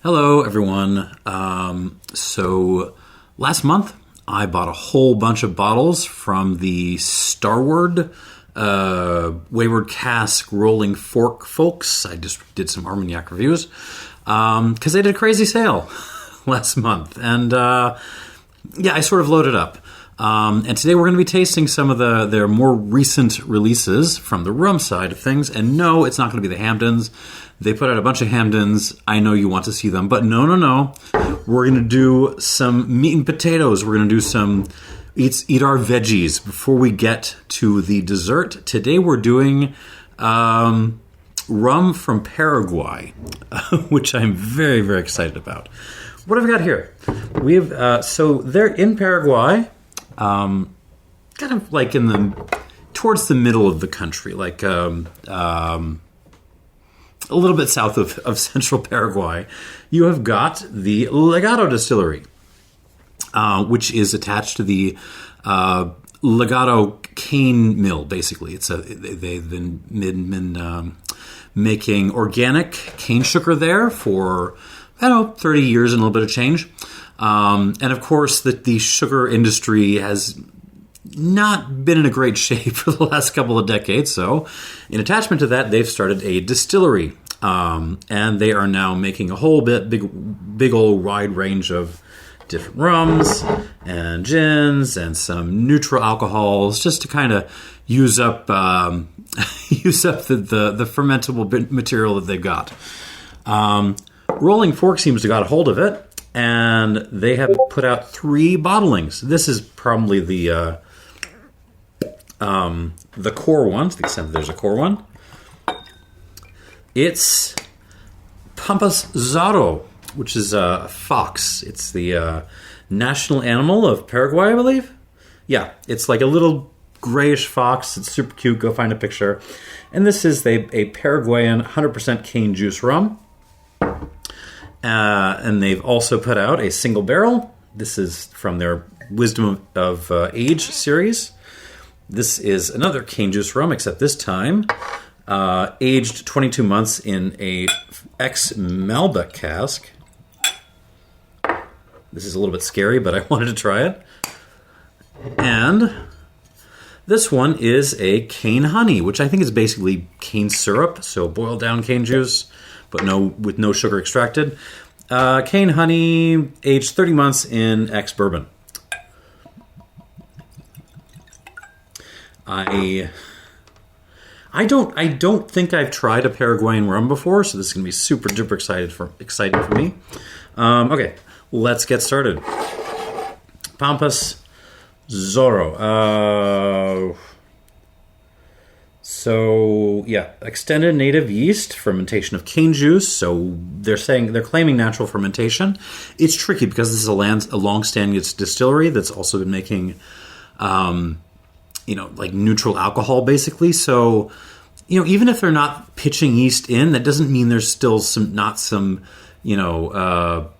Hello, everyone. So last month, I bought a whole bunch of bottles from the Starward Wayward Cask Rolling Fork folks. I just did some Armagnac reviews because they did a crazy sale last month. And I sort of loaded up. And today we're going to be tasting some of their more recent releases from the rum side of things. And no, it's not going to be the Hampdens. They put out a bunch of Hampdens. I know you want to see them, but no. We're going to do some meat and potatoes. We're going to do some eat our veggies before we get to the dessert. Today we're doing rum from Paraguay, which I'm very, very excited about. What have we got here? We have so they're in Paraguay, kind of like towards the middle of the country, like a little bit south of central Paraguay. You have got the Legado Distillery, which is attached to the Legado cane mill. Basically, they've been making organic cane sugar there for 30 years and a little bit of change. And of course, the sugar industry has not been in a great shape for the last couple of decades. So in attachment to that, they've started a distillery. And they are now making a whole big old wide range of different rums and gins and some neutral alcohols, just to kind of use up the fermentable material that they've got. Rolling Fork seems to have got a hold of it, and they have put out 3 bottlings. This is probably the core one, to the extent that there's a core one. It's Pampas Zorro, which is a fox. It's the national animal of Paraguay, I believe. Yeah, it's like a little grayish fox. It's super cute. Go find a picture. And this is a Paraguayan 100% cane juice rum. And they've also put out a single barrel. This is from their Wisdom of Age series. This is another cane juice rum, except this time aged 22 months in a ex-Malbec cask. This is a little bit scary, but I wanted to try it. And this one is a cane honey, which I think is basically cane syrup, so boiled down cane juice, but with no sugar extracted. Cane honey, aged 30 months in ex-bourbon. I don't think I've tried a Paraguayan rum before, so this is going to be super duper exciting for me. Okay, let's get started. Pampas Zorro. Extended native yeast fermentation of cane juice. So they're claiming natural fermentation. It's tricky because this is a long-standing distillery that's also been making like neutral alcohol, basically. So, even if they're not pitching yeast in, that doesn't mean there's still some yeasties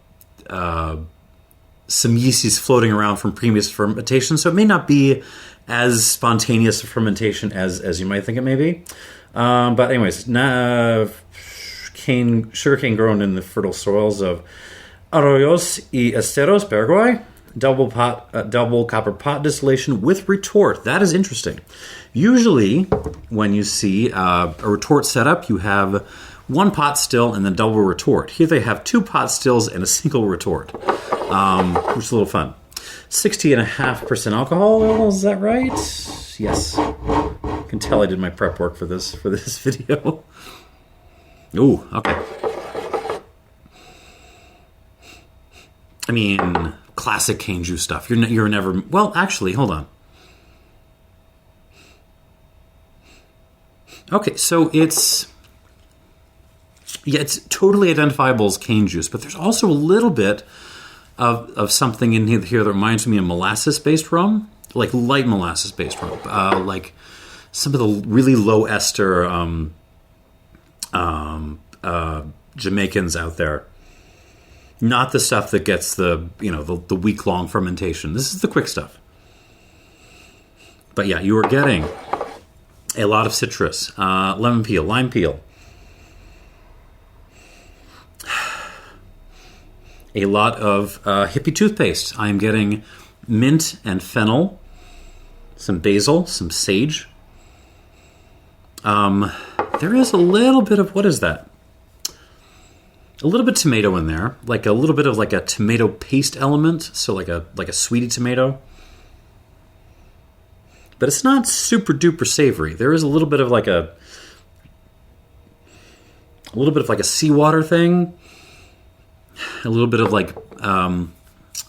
floating around from previous fermentation. So it may not be as spontaneous a fermentation as you might think it may be. But anyways, sugarcane grown in the fertile soils of Arroyos y Esteros, Paraguay. Double copper pot distillation with retort. That is interesting. Usually, when you see a retort setup, you have 1 pot still and then double retort. Here they have 2 pot stills and a single retort, which is a little fun. 60.5% alcohol. Is that right? Yes. You can tell I did my prep work for this video. Ooh, okay. I mean, classic cane juice stuff. You're never... Well, actually, hold on. Okay, so it's totally identifiable as cane juice, but there's also a little bit of something in here that reminds me of molasses-based rum, like light molasses-based rum, like some of the really low-ester Jamaicans out there. Not the stuff that gets the week-long fermentation. This is the quick stuff. But yeah, you are getting a lot of citrus, lemon peel, lime peel. a lot of hippie toothpaste. I'm getting mint and fennel, some basil, some sage. There is a little bit of, what is that? A little bit of tomato in there, like a little bit of like a tomato paste element, so like a sweetie tomato. But it's not super duper savory. There is a little bit of like a seawater thing, a little bit of like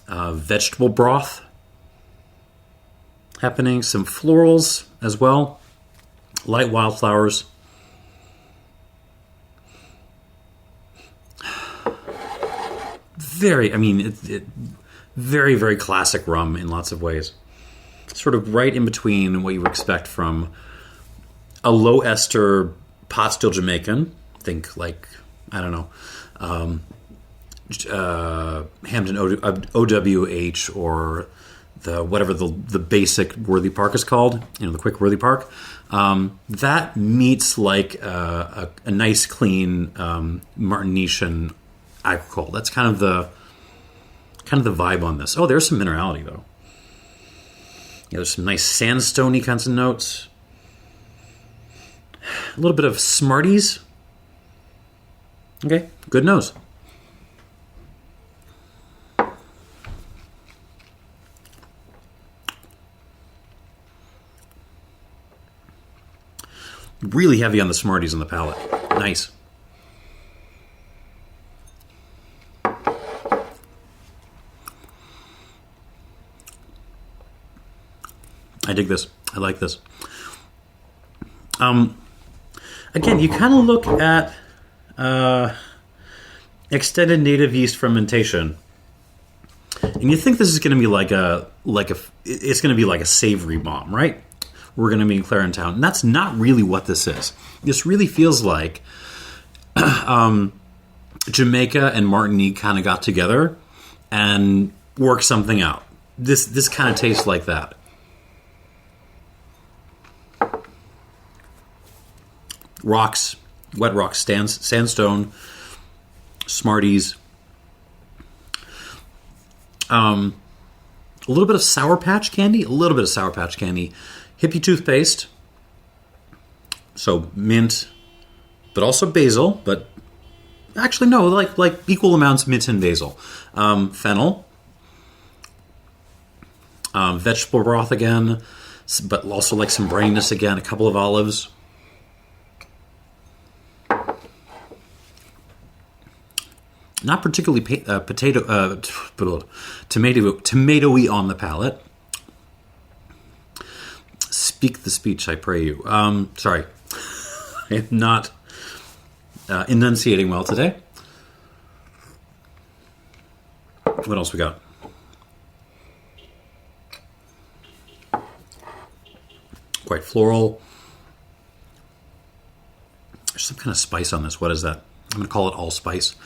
vegetable broth happening, some florals as well, light wildflowers. Very classic rum in lots of ways. Sort of right in between what you would expect from a low-ester pot still Jamaican. Think like, I don't know, Hampton OWH or the basic Worthy Park is called, the quick Worthy Park. That meets like a nice clean Martinician agricole. That's kind of the vibe on this. Oh, there's some minerality though. Yeah, there's some nice sandstone-y kinds of notes. A little bit of Smarties. Okay, good nose. Really heavy on the Smarties on the palate. Nice. I dig this. I like this. Again, you kind of look at extended native yeast fermentation, and you think this is going to be it's going to be like a savory bomb, right? We're going to be in Clarentown, and that's not really what this is. This really feels like Jamaica and Martinique kind of got together and worked something out. This kind of tastes like that. Rocks, wet rocks, sandstone, Smarties. A little bit of Sour Patch candy, hippie toothpaste, so mint, but also basil, but actually no, like equal amounts of mint and basil. Fennel, vegetable broth again, but also like some brainness again, a couple of olives. Not particularly tomatoey on the palate. Speak the speech, I pray you. Sorry, I am not enunciating well today. What else we got? Quite floral. There's some kind of spice on this. What is that? I'm going to call it allspice.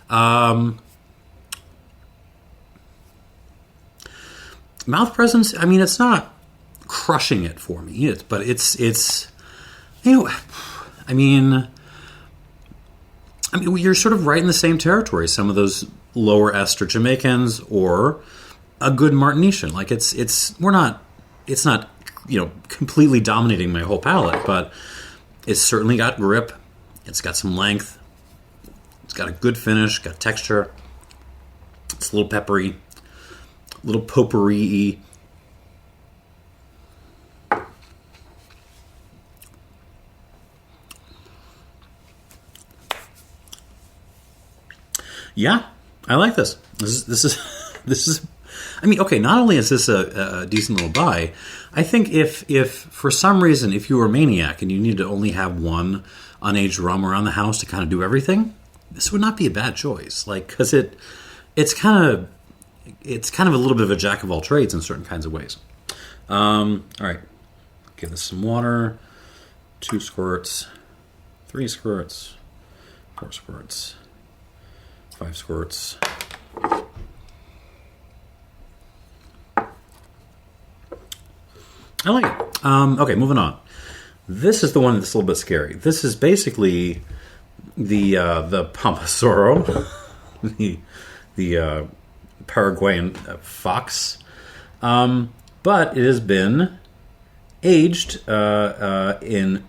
Mouth presence, I mean, it's not crushing it for me, but it's I mean, you're sort of right in the same territory. Some of those lower ester Jamaicans or a good Martinician. Like it's not completely dominating my whole palate, but it's certainly got grip. It's got some length. It's got a good finish, got texture. It's a little peppery, a little potpourri-y. Yeah, I like this. This is. I mean, okay. Not only is this a decent little buy, I think if for some reason if you were a maniac and you needed to only have one unaged rum around the house to kind of do everything, this would not be a bad choice. Like, because it's kind of a little bit of a jack of all trades in certain kinds of ways. All right, give this some water. 2 squirts, 3 squirts, 4 squirts, 5 squirts. I like it. Okay, moving on. This is the one that's a little bit scary. This is basically the Pompasoro, the Paraguayan fox. But it has been aged in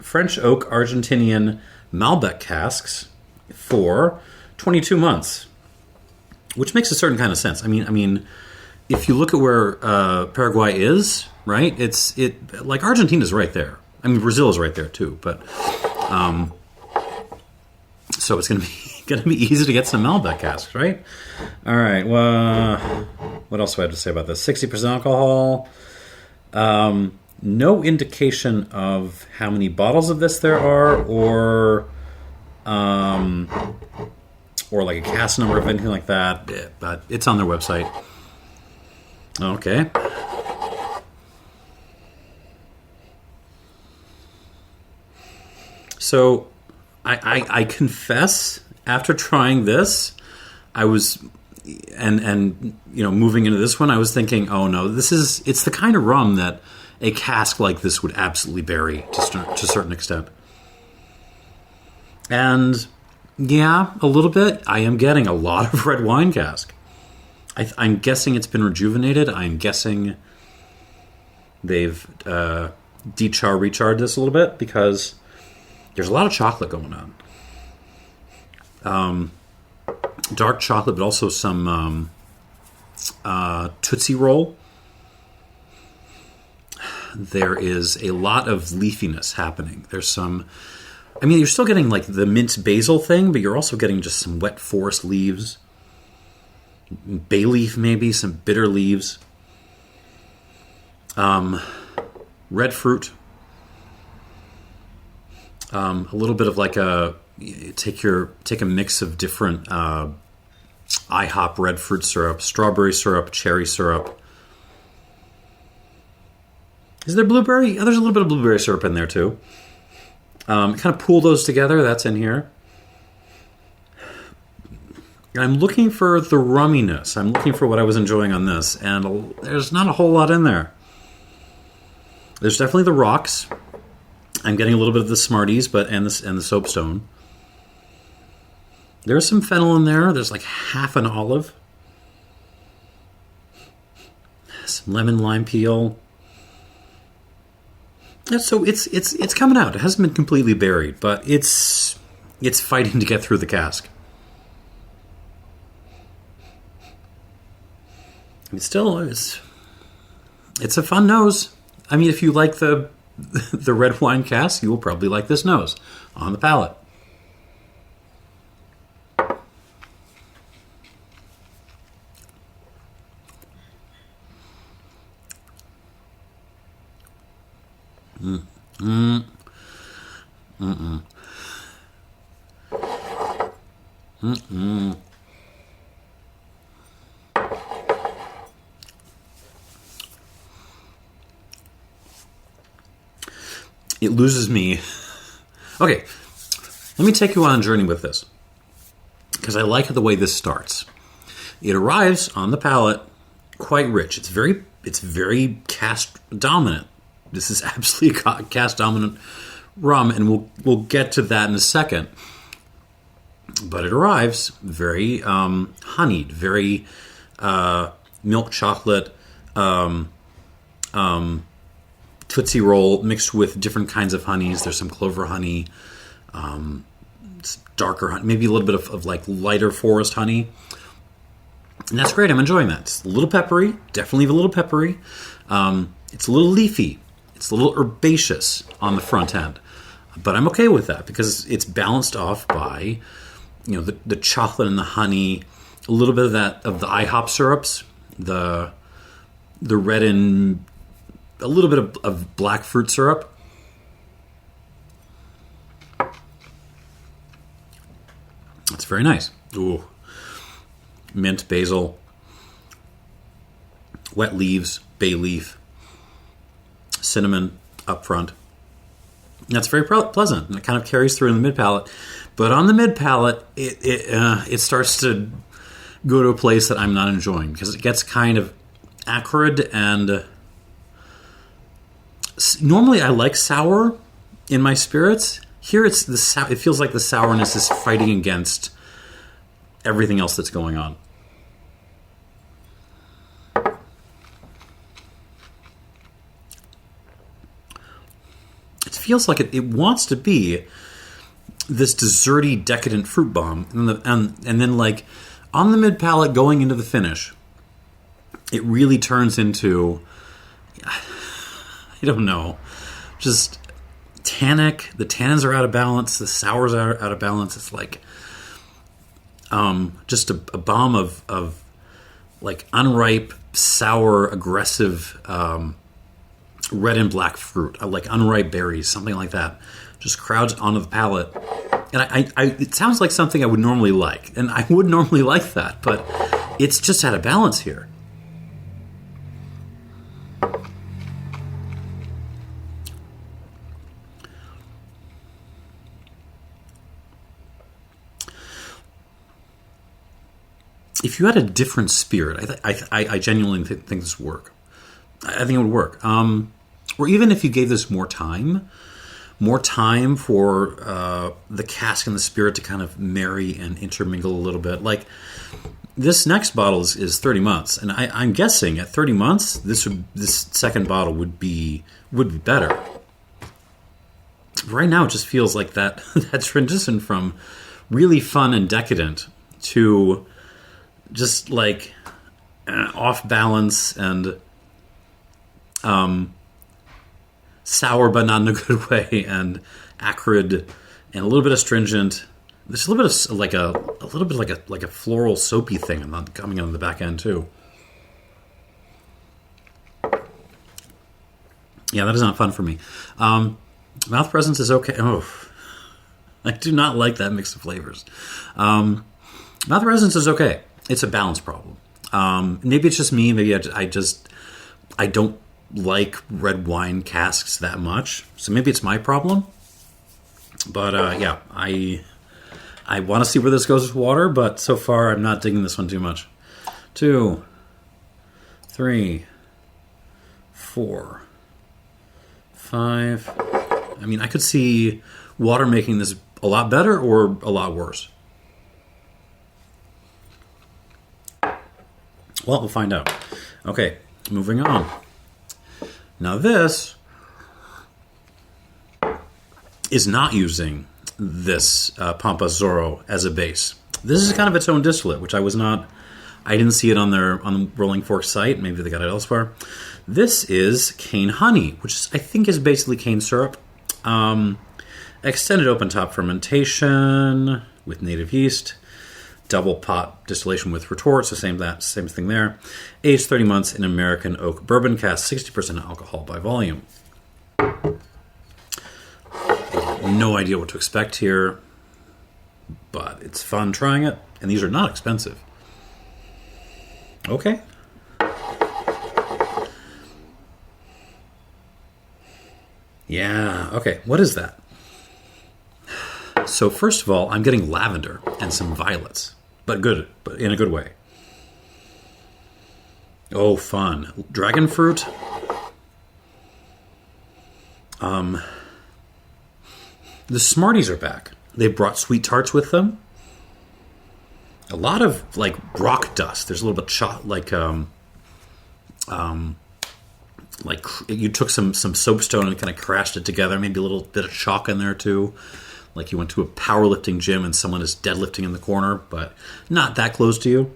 French oak Argentinian Malbec casks for 22 months, which makes a certain kind of sense. I mean, if you look at where Paraguay is, right? It like Argentina's right there. I mean, Brazil is right there too, but so it's going to be easy to get some Malbec casks, right? All right. Well, what else do I have to say about this? 60% alcohol. No indication of how many bottles of this there are, or like a cask number of anything like that. But it's on their website. Okay. So, I confess, after trying this, I was, and moving into this one, I was thinking, oh no, it's the kind of rum that a cask like this would absolutely bury to a certain extent. And yeah, a little bit. I am getting a lot of red wine cask. I'm guessing it's been rejuvenated. I'm guessing they've recharred this a little bit, because there's a lot of chocolate going on. Dark chocolate, but also some Tootsie Roll. There is a lot of leafiness happening. There's some... I mean, you're still getting like the mint basil thing, but you're also getting just some wet forest leaves. Bay leaf, maybe, some bitter leaves. Red fruit. A little bit of like take a mix of different IHOP red fruit syrup, strawberry syrup, cherry syrup. Is there blueberry? Yeah, there's a little bit of blueberry syrup in there too. Kind of pool those together. That's in here. And I'm looking for the rumminess. I'm looking for what I was enjoying on this, and there's not a whole lot in there. There's definitely the rocks. I'm getting a little bit of the Smarties, and the soapstone. There's some fennel in there. There's like half an olive. Some lemon lime peel. And so it's coming out. It hasn't been completely buried, but it's fighting to get through the cask. It's a fun nose. I mean, if you like the red wine cask, you will probably like this nose on the palate. It loses me. Okay, let me take you on a journey with this, because I like the way this starts. It arrives on the palate quite rich. It's very cask dominant. This is absolutely a cask dominant rum, and we'll get to that in a second. But it arrives very honeyed, very milk chocolate, Tootsie Roll mixed with different kinds of honeys. There's some clover honey, darker honey, maybe a little bit of like lighter forest honey. And that's great. I'm enjoying that. It's a little peppery, definitely a little peppery. It's a little leafy. It's a little herbaceous on the front end. But I'm okay with that, because it's balanced off by, the chocolate and the honey, a little bit of the IHOP syrups, the red and a little bit of black fruit syrup. That's very nice. Ooh. Mint, basil, wet leaves, bay leaf, cinnamon up front. That's very pleasant, and it kind of carries through in the mid-palate. But on the mid-palate, it starts to go to a place that I'm not enjoying, because it gets kind of acrid, and normally I like sour in my spirits. Here it feels like the sourness is fighting against everything else that's going on. It feels like it wants to be this desserty, decadent fruit bomb, and then like on the mid palate going into the finish, it really turns into, I don't know, just tannic. The tannins are out of balance. The sours are out of balance. It's like just a bomb of like unripe, sour, aggressive red and black fruit, like unripe berries, something like that. Just crowds onto the palate. And it sounds like something I would normally like. And I would normally like that, but it's just out of balance here. If you had a different spirit, I genuinely think this would work. I think it would work. Or even if you gave this more time for the cask and the spirit to kind of marry and intermingle a little bit. Like this next bottle is 30 months, and I'm guessing at 30 months this second bottle would be better. Right now, it just feels like that transition from really fun and decadent to just like off balance and sour, but not in a good way, and acrid, and a little bit astringent. There's a little bit of like a floral soapy thing coming on the back end too. Yeah, that is not fun for me. Mouth presence is okay. Oh, I do not like that mix of flavors. Mouth presence is okay. It's a balance problem. Maybe it's just me. Maybe I don't like red wine casks that much, so maybe it's my problem. But yeah, I want to see where this goes with water, but so far I'm not digging this one too much. 2, 3, 4, 5. I mean, I could see water making this a lot better or a lot worse. Well, we'll find out. Okay, moving on. Now this is not using this Pampas Zorro as a base. This is kind of its own distillate, which I didn't see it on the Rolling Fork site. Maybe they got it elsewhere. This is cane honey, which I think is basically cane syrup. Extended open top fermentation with native yeast. Double pot distillation with retort, so same thing there. Aged 30 months in American Oak Bourbon Casks, 60% alcohol by volume. No idea what to expect here, but it's fun trying it, and these are not expensive. Okay. Yeah, okay, what is that? So first of all, I'm getting lavender and some violets, but in a good way. Oh, fun. Dragon fruit. The Smarties are back. They brought sweet tarts with them. A lot of like rock dust. There's a little bit like you took some soapstone and kind of crashed it together. Maybe a little bit of chalk in there too. Like you went to a powerlifting gym and someone is deadlifting in the corner, but not that close to you.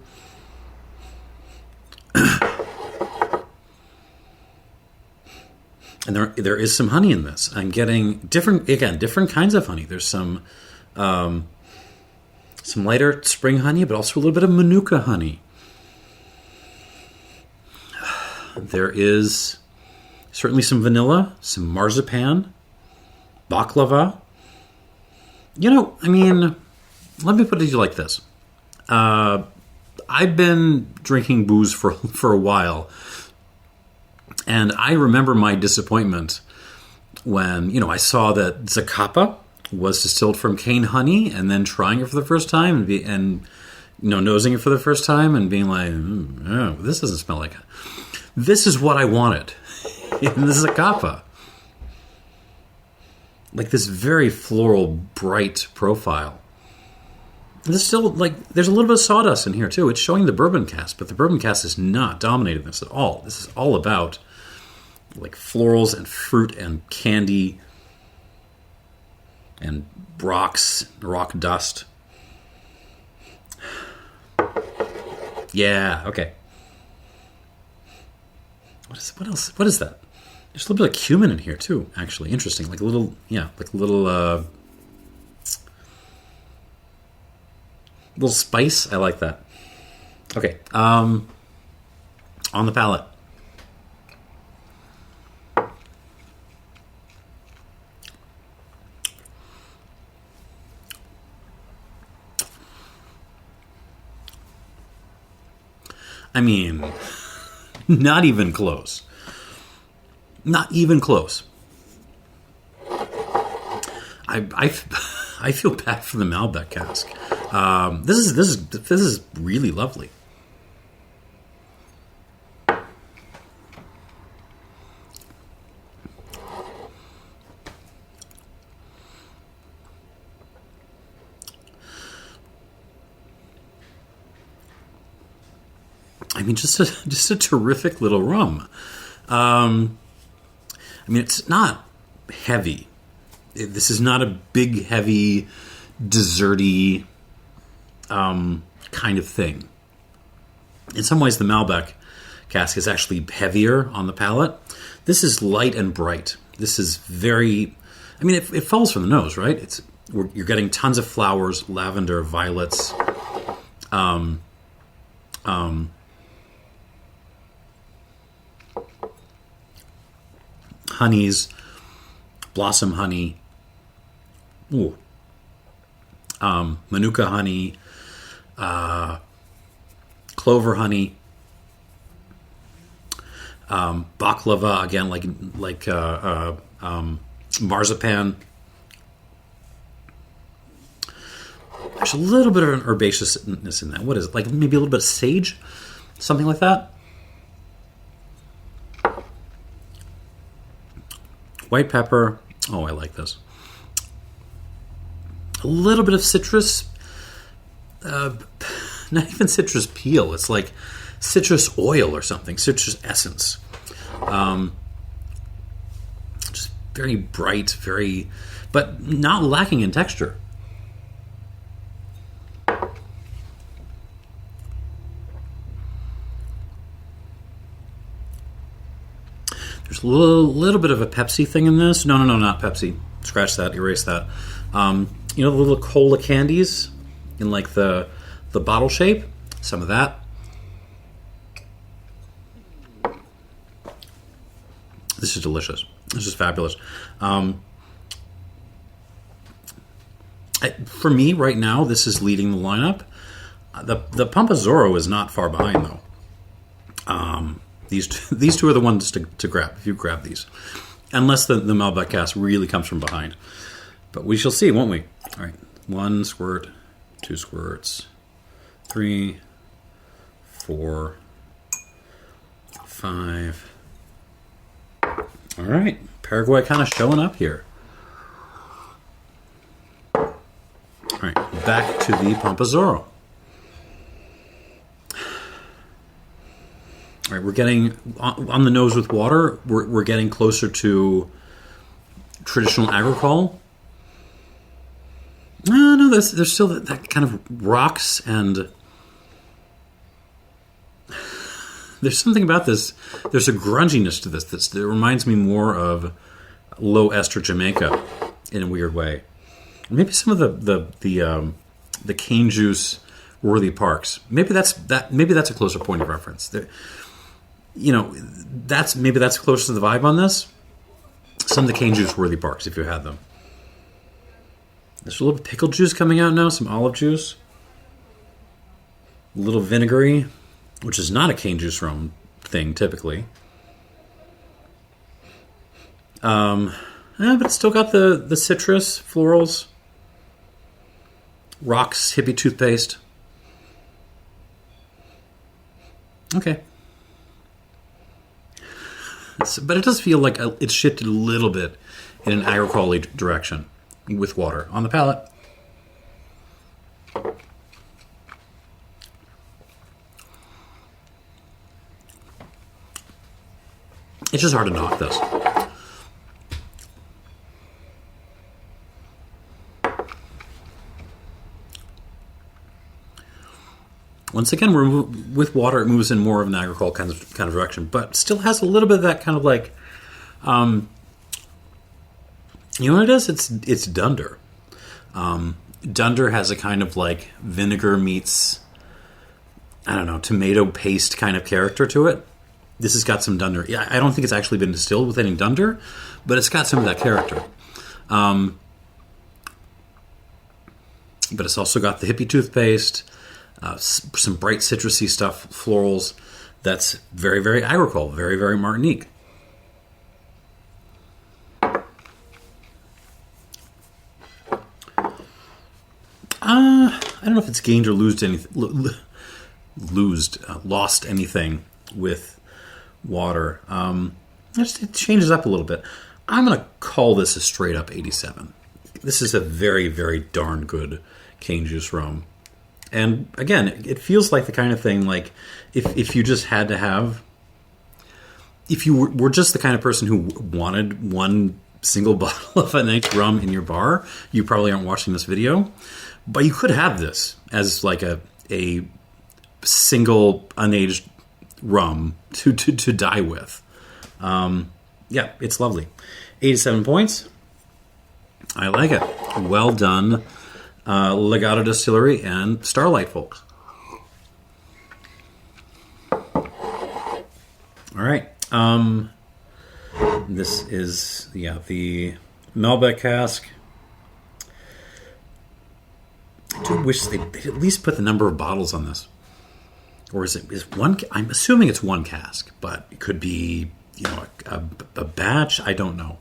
And there is some honey in this. I'm getting different kinds of honey. There's some lighter spring honey, but also a little bit of manuka honey. There is certainly some vanilla, some marzipan, baklava. You know, I mean, let me put it to you like this. I've been drinking booze for a while, and I remember my disappointment when, I saw that Zacapa was distilled from cane honey, and then trying it for the first time and nosing it for the first time and being like, oh, this doesn't smell like it. This is what I wanted in the Zacapa. Like this very floral, bright profile. There's still, like, there's a little bit of sawdust in here, too. It's showing the bourbon cask, but the bourbon cask is not dominating this at all. This is all about, like, florals and fruit and candy and rock dust. Yeah, okay. What else? What is that? There's a little bit of cumin in here, too, actually. Interesting. Like a little, little spice. I like that. Okay. On the palate. I mean, not even close. Not even close. I feel bad for the Malbec cask. This is really lovely. I mean, just a terrific little rum. I mean, it's not heavy. This is not a big, heavy, desserty kind of thing. In some ways, the Malbec cask is actually heavier on the palate. This is light and bright. This is very... I mean, it falls from the nose, right? You're getting tons of flowers, lavender, violets, honeys, blossom honey, manuka honey, clover honey, baklava, again, like marzipan. There's a little bit of an herbaceousness in that. What is it? Like maybe a little bit of sage? Something like that? White pepper. Oh, I like this. A little bit of citrus. Not even citrus peel. It's like citrus oil or something. Citrus essence. Just very bright, but not lacking in texture. There's a little bit of a Pepsi thing in this. No, not Pepsi. Scratch that, erase that. You know the little cola candies in like the bottle shape? Some of that. This is delicious. This is fabulous. For me, right now, this is leading the lineup. The Pompasoro is not far behind, though. These two are the ones to grab, if you grab these. Unless the Malbec cask really comes from behind. But we shall see, won't we? All right. 1 squirt, 2 squirts, 3, 4, 5. All right. Paraguay kind of showing up here. All right. Back to the Pompasoro. All right, we're getting on the nose with water. We're getting closer to traditional agricole. No, there's still that kind of rocks, and there's something about this. There's a grunginess to this that reminds me more of low-ester Jamaica in a weird way. Maybe some of the cane juice Worthy Parks. Maybe that's a closer point of reference. You know, that's close to the vibe on this. Some of the cane juice Worthy Parks, if you had them. There's a little pickle juice coming out now, some olive juice. A little vinegary, which is not a cane juice rum thing typically. But it's still got the citrus, florals, rocks, hippie toothpaste. Okay. But it does feel like it's shifted a little bit in an agricole direction with water on the palate. It's just hard to knock this. Once again, with water, it moves in more of an agricole kind of direction, but still has a little bit of that kind of like, you know what it is? It's dunder. Dunder has a kind of like vinegar meets, I don't know, tomato paste kind of character to it. This has got some dunder. Yeah, I don't think it's actually been distilled with any dunder, but it's got some of that character. But it's also got the hippie toothpaste, some bright citrusy stuff, florals. That's very, very agricole, very, very Martinique. I don't know if it's gained or lost anything with water. It changes up a little bit. I'm going to call this a straight up 87. This is a very, very darn good cane juice rum. And again, it feels like the kind of thing like if you just had to have, if you were just the kind of person who wanted one single bottle of a nice rum in your bar, you probably aren't watching this video. But you could have this as like a single unaged rum to die with. Yeah, it's lovely. 87 points. I like it. Well done, Legado Distillery and Starlight folks. All right. This is the Malbec cask. I do wish they'd at least put the number of bottles on this. Or is one? I'm assuming it's one cask, but it could be, a batch. I don't know.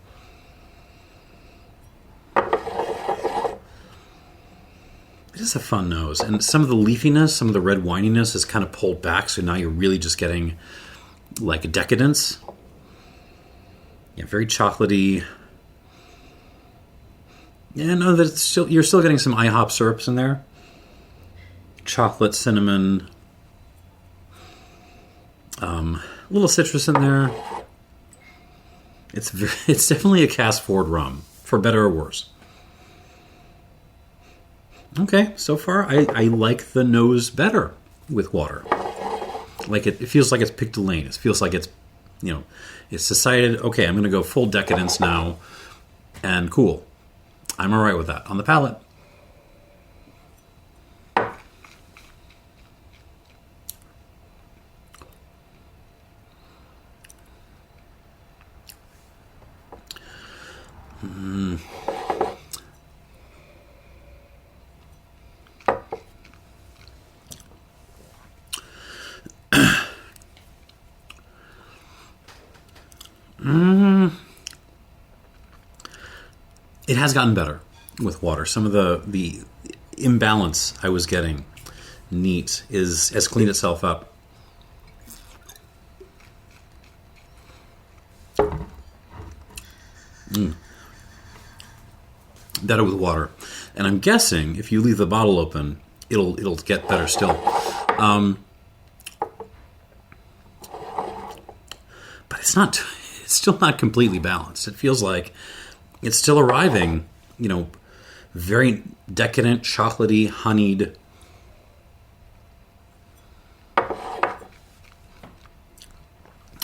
It is a fun nose, and some of the leafiness, some of the red wininess is kind of pulled back. So now you're really just getting like a decadence. Yeah, very chocolatey. Yeah, no, that you're still getting some IHOP syrups in there. Chocolate, cinnamon, a little citrus in there. It's definitely a cask forward rum, for better or worse. Okay, so far I like the nose better with water. Like it feels like it's picked a lane. It feels like it's decided, okay, I'm going to go full decadence now, and cool. I'm all right with that. On the palate. It has gotten better with water. Some of the imbalance I was getting has cleaned itself up. Better with water. And I'm guessing if you leave the bottle open, it'll get better still. But it's still not completely balanced. It feels like it's still arriving, very decadent, chocolatey, honeyed. A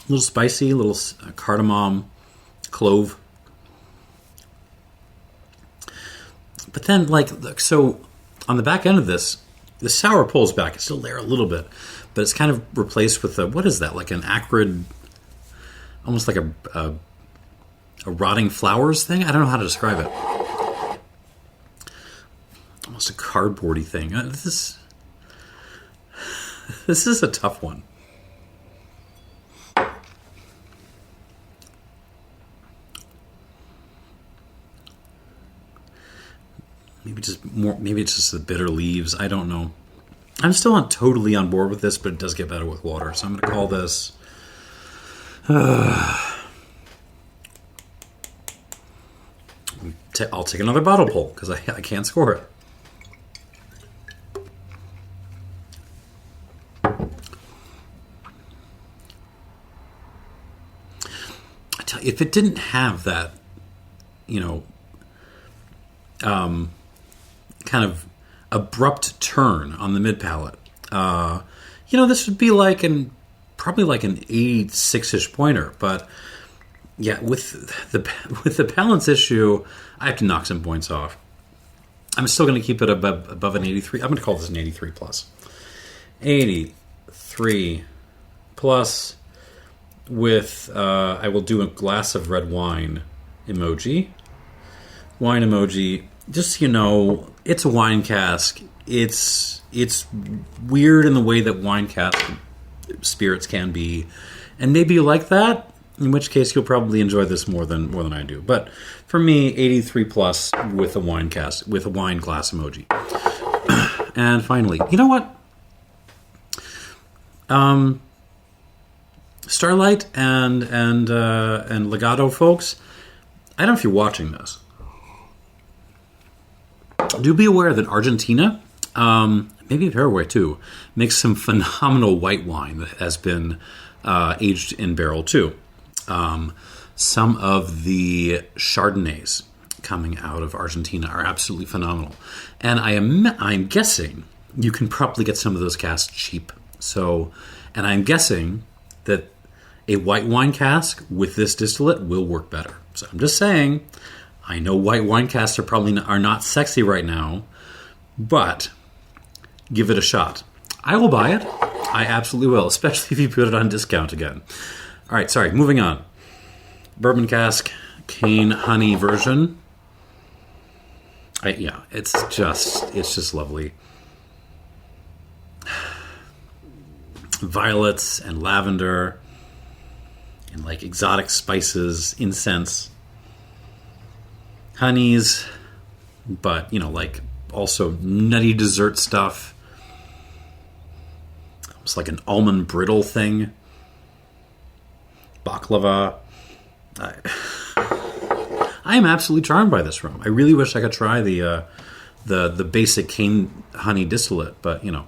little spicy, a little cardamom, clove. But then, so on the back end of this, the sour pulls back. It's still there a little bit, but it's kind of replaced with what is that? Like an acrid, almost like a rotting flowers thing? I don't know how to describe it. Almost a cardboardy thing. This is a tough one. Maybe it's just the bitter leaves. I don't know. I'm still not totally on board with this, but it does get better with water. So I'm going to call this I'll take another bottle pull because I can't score it. if it didn't have that, you know, kind of abrupt turn on the mid palate, you know, this would be probably like an 86-ish pointer. But yeah, with the balance issue, I have to knock some points off. I'm still going to keep it above an 83. I'm going to call this an 83 plus. 83 plus with, I will do a glass of red wine emoji. Wine emoji. Just so you know, it's a wine cask. It's weird in the way that wine cask spirits can be. And maybe you like that, in which case you'll probably enjoy this more than I do. But for me, 83 plus with a wine glass emoji. And finally, you know what? Starlight and Legado folks, I don't know if you're watching this. Do be aware that Argentina, maybe Paraguay too, makes some phenomenal white wine that has been aged in barrel too. Some of the Chardonnays coming out of Argentina are absolutely phenomenal, and I'm guessing you can probably get some of those casks cheap. So, and I'm guessing that a white wine cask with this distillate will work better. So I'm just saying, I know white wine casks are not sexy right now, but give it a shot. I will buy it. I absolutely will, especially if you put it on discount again. All right, sorry, moving on. Bourbon cask, cane honey version. It's just lovely. Violets and lavender and like exotic spices, incense, honeys, but you know, like also nutty dessert stuff. It's like an almond brittle thing. Baklava. I am absolutely charmed by this rum. I really wish I could try the basic cane honey distillate, but you know,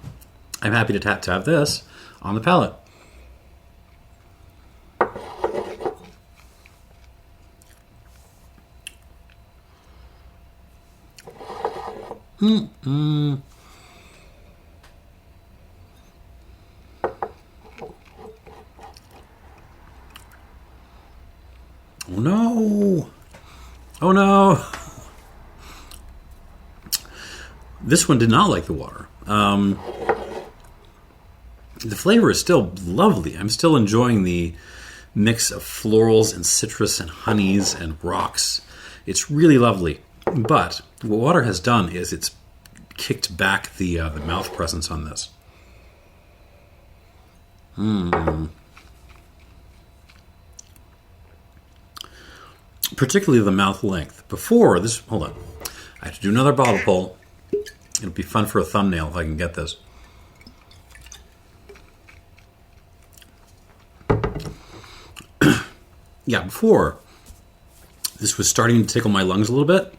I'm happy to have this on the palate. Oh no! Oh no! This one did not like the water. The flavor is still lovely. I'm still enjoying the mix of florals and citrus and honeys and rocks. It's really lovely. But what water has done is it's kicked back the mouth presence on this. Particularly the mouth length. Before this, hold on. I have to do another bottle pull. It'll be fun for a thumbnail if I can get this. Yeah, before, this was starting to tickle my lungs a little bit.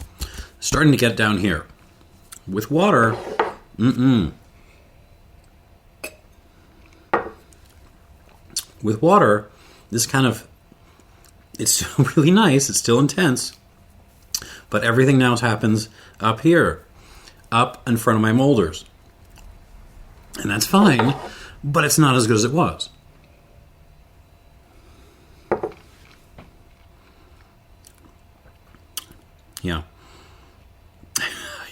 Starting to get down here. With water, With water, this kind of, it's still really nice, it's still intense, but everything now happens up here, up in front of my molders. And that's fine, but it's not as good as it was. Yeah.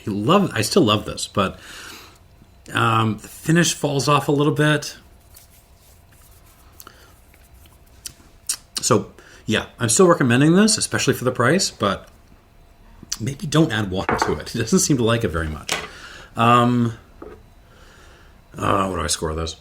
I still love this, but the finish falls off a little bit. So, yeah, I'm still recommending this, especially for the price, but maybe don't add water to it. It doesn't seem to like it very much. What do I score this?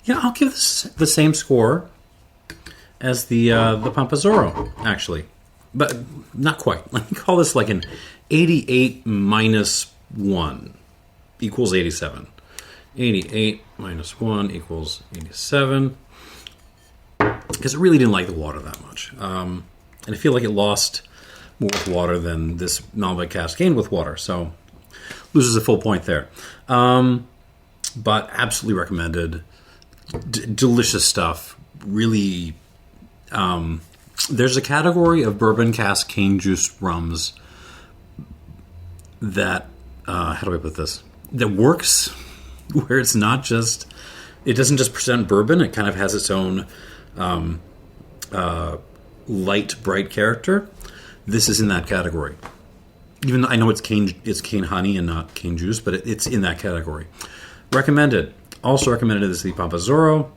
Yeah, I'll give this the same score as the Pampas Zorro, actually. But not quite. Let me call this like an 88 minus 1 equals 87. 88 minus 1 equals 87. Because it really didn't like the water that much. And I feel like it lost more with water than this Malbec cask gained with water. So loses a full point there. But absolutely recommended. Delicious stuff. Really, there's a category of bourbon cask cane juice rums that, how do I put this? That works where it's not just, it doesn't just present bourbon, it kind of has its own light, bright character. This is in that category. Even though I know it's cane honey and not cane juice, but it's in that category. Recommended. Also recommended is the Pampas Zorro.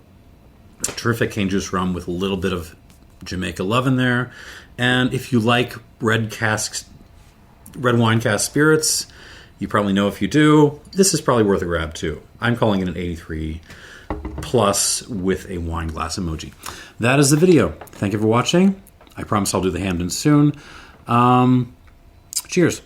Terrific cane juice rum with a little bit of Jamaica love in there. And if you like red wine cask spirits, you probably know if you do, this is probably worth a grab too. I'm calling it an 83 plus with a wine glass emoji. That is the video. Thank you for watching. I promise I'll do the Hamden soon. Cheers.